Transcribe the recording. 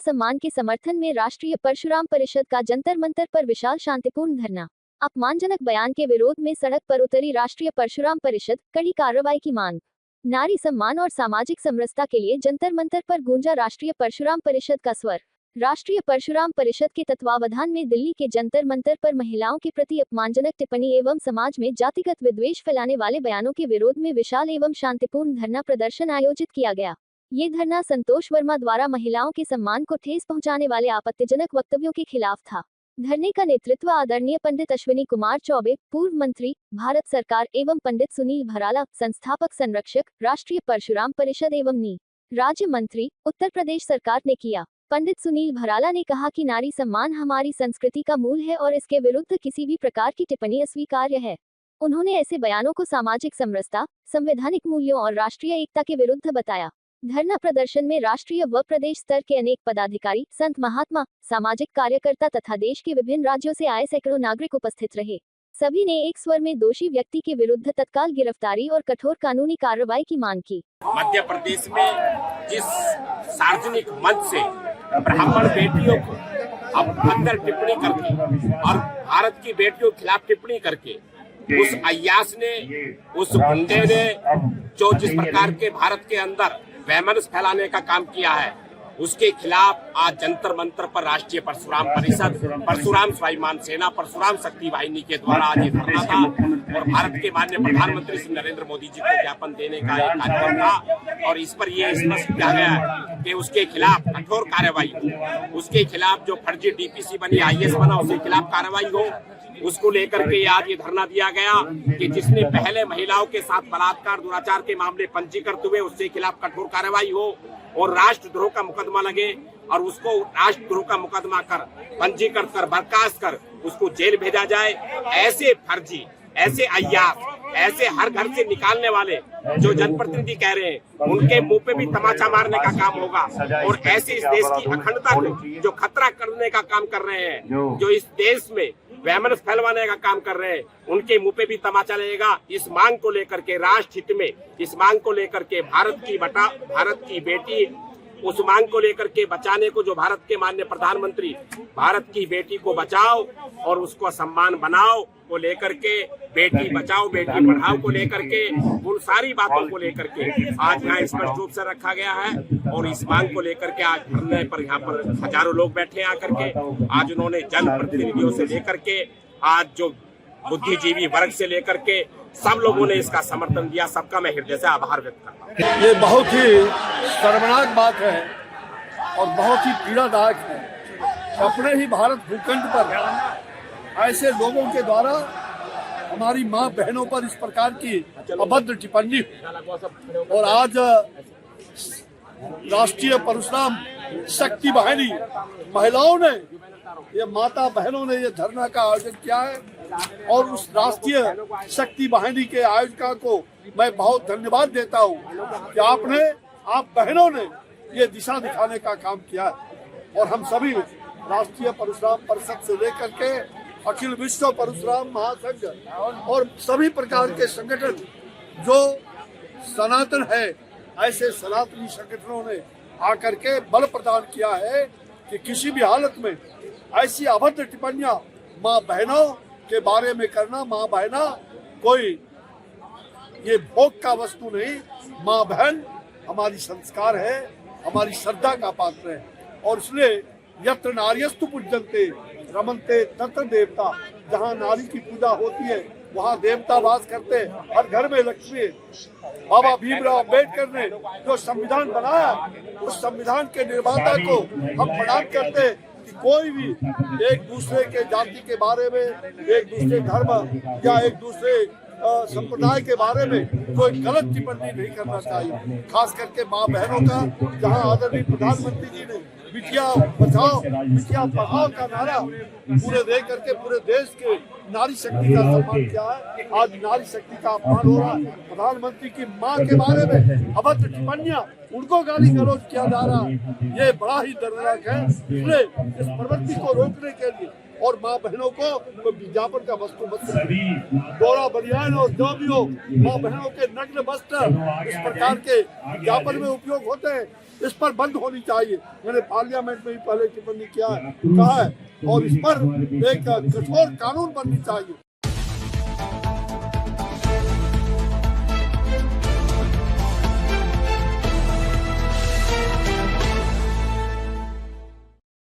सम्मान के समर्थन में राष्ट्रीय परशुराम परिषद का जंतर मंतर पर विशाल शांतिपूर्ण धरना। अपमानजनक बयान के विरोध में सड़क पर उतरी राष्ट्रीय परशुराम परिषद, कड़ी कार्रवाई की मांग। नारी सम्मान और सामाजिक समरसता के लिए जंतर मंतर पर गूंजा राष्ट्रीय परशुराम परिषद का स्वर। राष्ट्रीय परशुराम परिषद के तत्वावधान में दिल्ली के जंतर मंतर पर महिलाओं के प्रति अपमानजनक टिप्पणी एवं समाज में जातिगत विद्वेष फैलाने वाले बयानों के विरोध में विशाल एवं शांतिपूर्ण धरना प्रदर्शन आयोजित किया गया। ये धरना संतोष वर्मा द्वारा महिलाओं के सम्मान को ठेस पहुंचाने वाले आपत्तिजनक वक्तव्यों के खिलाफ था। धरने का नेतृत्व आदरणीय पंडित अश्विनी कुमार चौबे, पूर्व मंत्री, भारत सरकार एवं पंडित सुनील भराला, संस्थापक संरक्षक, राष्ट्रीय परशुराम परिषद एवं नी राज्य मंत्री, उत्तर प्रदेश सरकार ने किया। पंडित सुनील भराला ने कहा कि नारी सम्मान हमारी संस्कृति का मूल है और इसके विरुद्ध किसी भी प्रकार की टिप्पणी अस्वीकार्य है। उन्होंने ऐसे बयानों को सामाजिक समरसता, संवैधानिक मूल्यों और राष्ट्रीय एकता के विरुद्ध बताया। धरना प्रदर्शन में राष्ट्रीय व प्रदेश स्तर के अनेक पदाधिकारी, संत महात्मा, सामाजिक कार्यकर्ता तथा देश के विभिन्न राज्यों से आए सैकड़ों नागरिक उपस्थित रहे। सभी ने एक स्वर में दोषी व्यक्ति के विरुद्ध तत्काल गिरफ्तारी और कठोर कानूनी कार्रवाई की मांग की। मध्य प्रदेश में जिस सार्वजनिक मंच से ब्राह्मण बेटियों को अभद्र टिप्पणी करके और भारत की बेटियों के खिलाफ टिप्पणी करके उस अय्यास ने, उस गुंडे ने जो जिस प्रकार के भारत के अंदर वैमनस्य फैलाने का काम किया है, उसके खिलाफ आज जंतर मंतर पर राष्ट्रीय परशुराम परिषद, परशुराम स्वाभिमान सेना, परशुराम शक्ति वाहिनी के द्वारा आज ये धरना था और भारत के माननीय प्रधानमंत्री श्री नरेंद्र मोदी जी को ज्ञापन देने का एक कार्यक्रम था और इस पर यह स्पष्ट किया गया कि उसके खिलाफ कठोर कार्रवाई हो, उसके खिलाफ जो फर्जी डीपीसी बनी, आईएएस बना, उसके खिलाफ कार्रवाई हो। उसको लेकर के आज ये धरना दिया गया कि जिसने पहले महिलाओं के साथ बलात्कार, दुराचार के मामले पंजीकृत हुए, उसके खिलाफ कठोर कार्रवाई हो और राष्ट्रद्रोह का मुकदमा लगे और उसको राष्ट्रद्रोह का मुकदमा कर, पंजीकृत कर, बर्खास्त कर उसको जेल भेजा जाए। ऐसे फर्जी, ऐसे अय्यास, ऐसे हर घर से निकालने वाले जो जनप्रतिनिधि कह रहे हैं, उनके मुंह पे भी तमाचा मारने का काम होगा और ऐसे इस देश की अखंडता को जो खतरा करने का काम कर रहे हैं, जो इस देश में वैमनस्य फैलवाने का काम कर रहे हैं, उनके मुंह पे भी तमाचा लगेगा। इस मांग को लेकर के राष्ट्र हित में, इस मांग को लेकर के भारत की बेटी, उस मांग को लेकर के बचाने को जो भारत के माननीय प्रधानमंत्री भारत की बेटी को बचाओ और उसको सम्मान बनाओ को लेकर के, बेटी बचाओ बेटी पढ़ाओ को लेकर के, उन सारी बातों को लेकर के आज यहाँ स्पष्ट रूप से रखा गया है और इस मांग को लेकर के आज धरने पर यहाँ पर हजारों लोग बैठे आकर के आज उन्होंने जनप्रतिनिधियों से लेकर के, आज जो बुद्धिजीवी वर्ग से लेकर के सब लोगों ने इसका समर्थन दिया। सबका मैं हृदय से आभार व्यक्त करता हूँ। ये बहुत ही शर्मनाक बात है और बहुत ही पीड़ादायक है। अपने ही भारत भूखंड पर ऐसे लोगों के द्वारा हमारी माँ बहनों पर इस प्रकार की अभद्र टिप्पणी और आज राष्ट्रीय परशुराम शक्ति वाहिनी महिलाओं ने, ये माता बहनों ने ये धरना का आयोजन किया है और उस राष्ट्रीय शक्ति वाहिनी के आयोजकों को मैं बहुत धन्यवाद देता हूँ कि आप बहनों ने ये दिशा दिखाने का काम किया है और हम सभी राष्ट्रीय परशुराम परिषद से लेकर के अखिल विश्व परशुराम महासंघ और सभी प्रकार के संगठन जो सनातन है, ऐसे सनातनी संगठनों ने आकर के बल प्रदान किया है कि किसी भी हालत में ऐसी अभद्र टिप्पणियां माँ बहनों के बारे में करना, माँ बहना कोई ये भोग का वस्तु नहीं, माँ बहन हमारी संस्कार है, हमारी श्रद्धा का पात्र है और इसलिए यत्र नार्यस्तु पूज्यन्ते रमन्ते तत्र देवता, जहाँ नारी की पूजा होती है वहाँ देवता वास करते हैं, हर घर में लक्ष्मी। बाबा भीमराव अम्बेडकर ने जो संविधान बनाया, उस संविधान के निर्माता को हम प्रणाम करते हैं कि कोई भी एक दूसरे के जाति के बारे में, एक दूसरे धर्म या एक दूसरे संप्रदाय के बारे में कोई गलत टिप्पणी नहीं करना चाहिए। खास करके माँ बहनों का, जहाँ आदरणीय प्रधानमंत्री जी ने बिटिया बचाओ बिटिया पढ़ाओ का नारा पूरे दे करके पूरे देश के नारी शक्ति का सम्मान किया है। आज नारी शक्ति का अपमान हो रहा है। प्रधानमंत्री की माँ के बारे में अभद्र टिप्पणियां, उनको गाली गलौज किया जा रहा है, ये बड़ा ही दर्दनाक है। इसलिए इस प्रवृत्ति को रोकने के लिए और माँ बहनों को कोई विज्ञापन का वस्तु मत समझो। दोहरा बनियान और जो भी हो, माँ बहनों के नग्न वस्त्र इस प्रकार के विज्ञापन में उपयोग होते हैं, इस पर बंद होनी चाहिए। मैंने पार्लियामेंट में भी पहले टिप्पणी किया है, कहा है, और इस पर एक कठोर कानून बननी चाहिए।